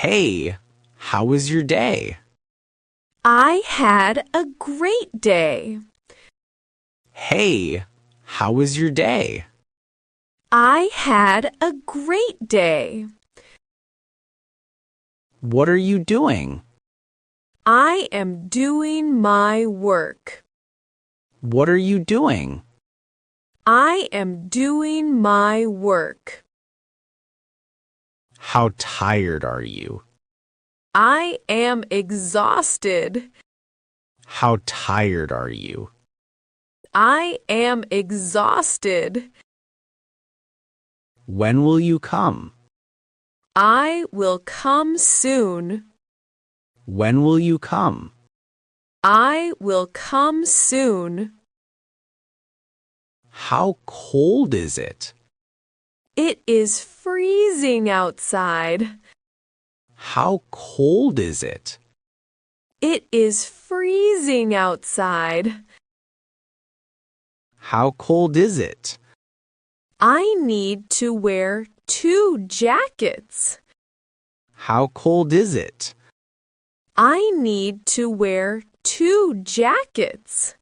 Hey, how was your day? I had a great day. Hey, how was your day? I had a great day. What are you doing? I am doing my work. What are you doing? I am doing my work. How tired are you? I am exhausted. How tired are you? I am exhausted. When will you come? I will come soon. When will you come? I will come soon. How cold is it? It is freezing outside. How cold is it? It is freezing outside. How cold is it? I need to wear 2 jackets. How cold is it? I need to wear 2 jackets.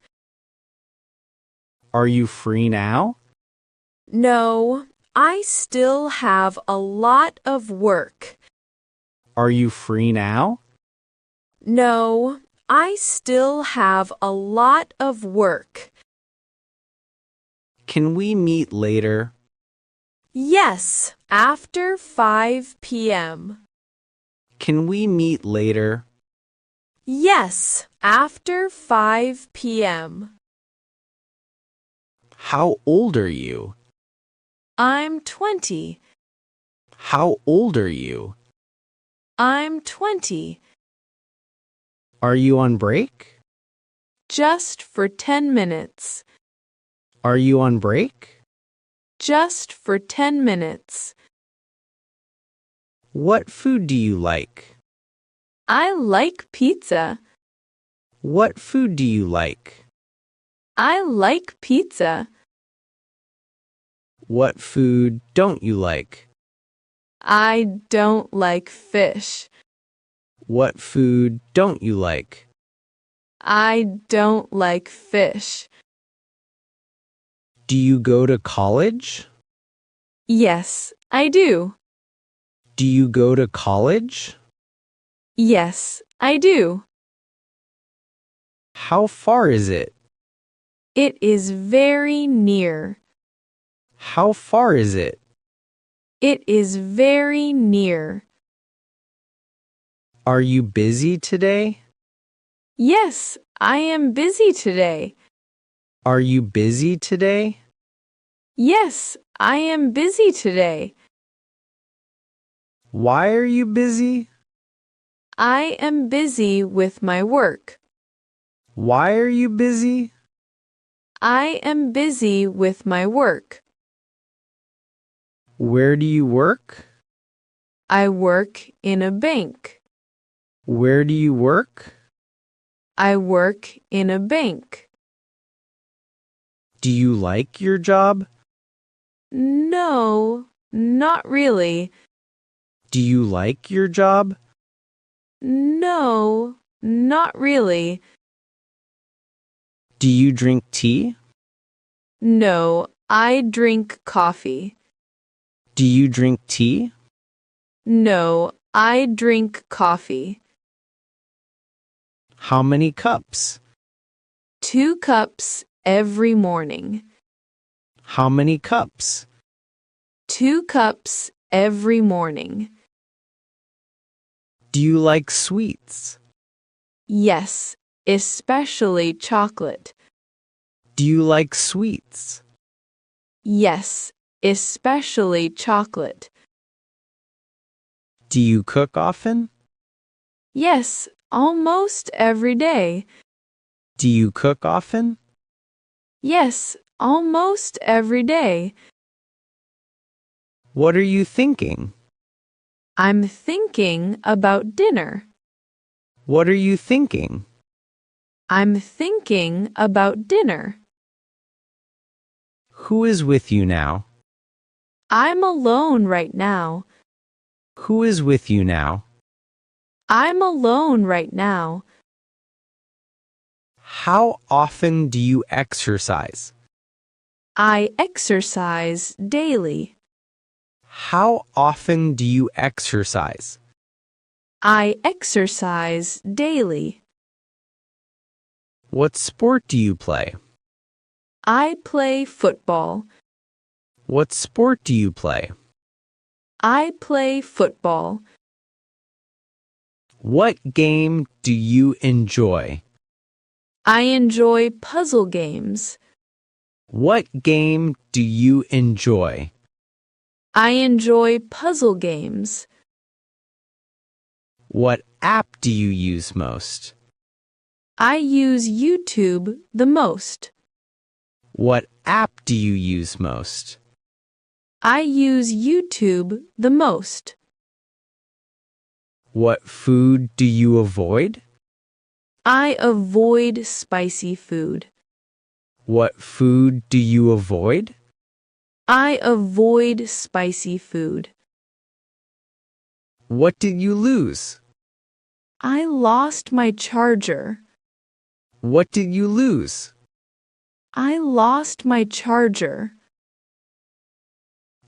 Are you free now? No, I still have a lot of work. Are you free now? No, I still have a lot of work. Can we meet later? Yes, after 5 p.m. Can we meet later? Yes, after 5 p.m. How old are you? I'm 20. How old are you? I'm 20. Are you on break? Just for 10 minutes. Are you on break? Just for 10 minutes. What food do you like? I like pizza. What food do you like? I like pizza. What food don't you like? I don't like fish. What food don't you like? I don't like fish. Do you go to college? Yes, I do. Do you go to college? Yes, I do. How far is it? It is very near. How far is it? It is very near. Are you busy today? Yes, I am busy today. Are you busy today? Yes, I am busy today. Why are you busy? I am busy with my work. Why are you busy? I am busy with my work. Where do you work? I work in a bank. Where do you work? I work in a bank. Do you like your job? No, not really. Do you like your job? No, not really. Do you drink tea? No, I drink coffee. Do you drink tea? No, I drink coffee. How many cups? 2 cups every morning. How many cups? 2 cups every morning. Do you like sweets? Yes, especially chocolate. Do you like sweets? Yes, especially chocolate. Do you cook often? Yes, almost every day. Do you cook often? Yes, almost every day. What are you thinking? I'm thinking about dinner. What are you thinking? I'm thinking about dinner. Who is with you now? I'm alone right now. Who is with you now? I'm alone right now. How often do you exercise? I exercise daily. How often do you exercise? I exercise daily. What sport do you play? I play football. What sport do you play? I play football. What game do you enjoy? I enjoy puzzle games. What game do you enjoy? I enjoy puzzle games. What app do you use most? I use YouTube the most. What app do you use most? I use YouTube the most. What food do you avoid? I avoid spicy food. What food do you avoid? I avoid spicy food. What did you lose? I lost my charger. What did you lose? I lost my charger.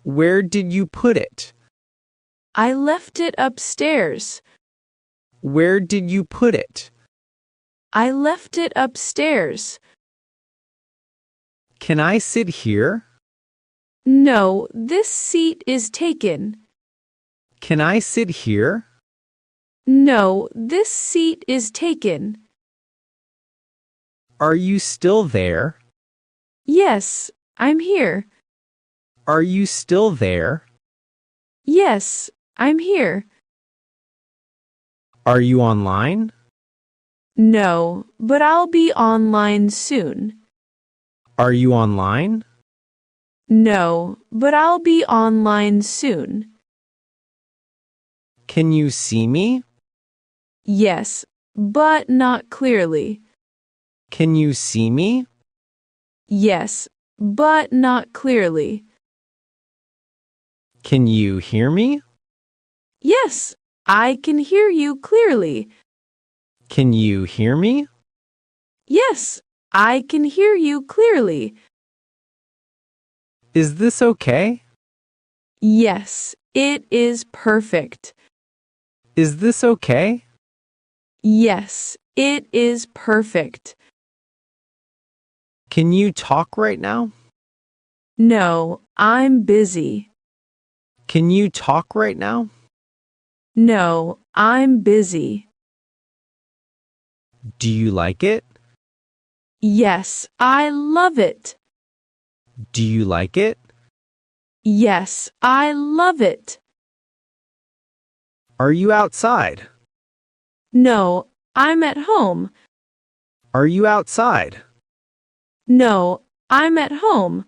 Where did you put it? I left it upstairs. Where did you put it? I left it upstairs. Can I sit here? No, this seat is taken. Can I sit here? No, this seat is taken. Are you still there? Yes, I'm here. Are you still there? Yes, I'm here. Are you online? No, but I'll be online soon. Are you online? No, but I'll be online soon. Can you see me? Yes, but not clearly. Can you see me? Yes, but not clearly. Can you hear me? Yes, I can hear you clearly. Can you hear me? Yes, I can hear you clearly. Is this okay? Yes, it is perfect. Is this okay? Yes, it is perfect. Can you talk right now? No, I'm busy. Can you talk right now? No, I'm busy. Do you like it? Yes, I love it. Do you like it? Yes, I love it. Are you outside? No, I'm at home. Are you outside? No, I'm at home.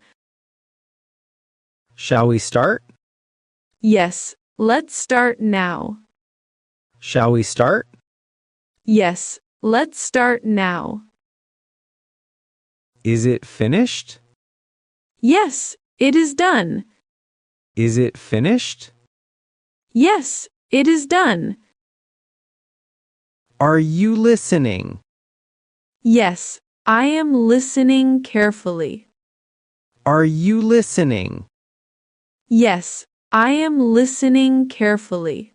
Shall we start? Yes, let's start now. Shall we start? Yes, let's start now. Is it finished? Yes, it is done. Is it finished? Yes, it is done. Are you listening? Yes, I am listening carefully. Are you listening? Yes, I am listening carefully.